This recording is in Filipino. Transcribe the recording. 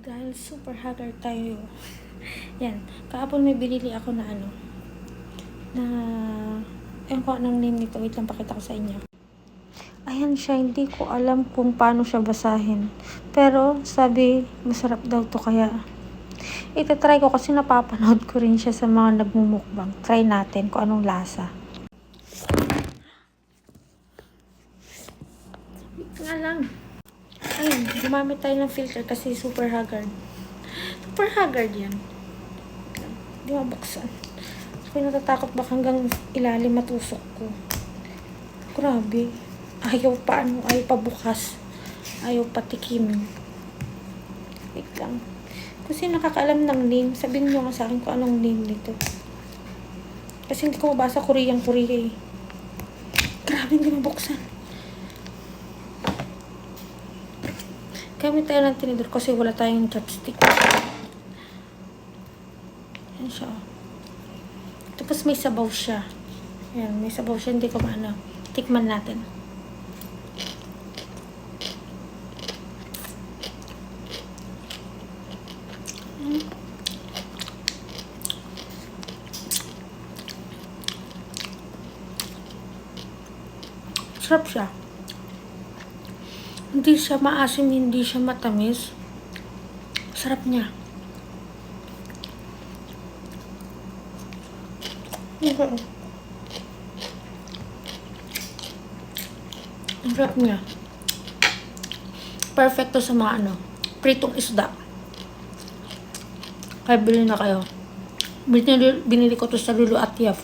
Dahil super haggard tayo. Yan. Kahapon may binili ako na ewan ko anong name nito. Wait lang, pakita ko sa inyo. Ayan siya. Hindi ko alam kung paano siya basahin. Pero, sabi, masarap daw to kaya itatry ko kasi napapanood ko rin siya sa mga nagmumukbang. Try natin kung anong lasa. Wait nga lang. Ayun, gumamit tayo ng filter kasi super haggard. Super haggard yan. Di mabuksan. Ako'y natatakot baka hanggang ilalim matusok ko. Grabe. Ayaw pa bukas. Ayaw patikimin. Wait lang. Kung sino nakakaalam ng name, sabihin nyo nga sa akin kung anong name nito. Kasi hindi ko mabasa Korean eh. Grabe, hindi mabuksan. Gamit tayo ng tinidor kasi wala tayong chopstick. Yan siya. Tapos may sabaw siya. Yan, may sabaw siya. Hindi ko maano. Tikman natin. Sarap siya. Hindi siya maasim, hindi siya matamis. Sarap niya. Ang sarap niya. Perfecto sa mga pritong isda. Kaya bili na kayo. Binili ko to sa Lulu at Yaf.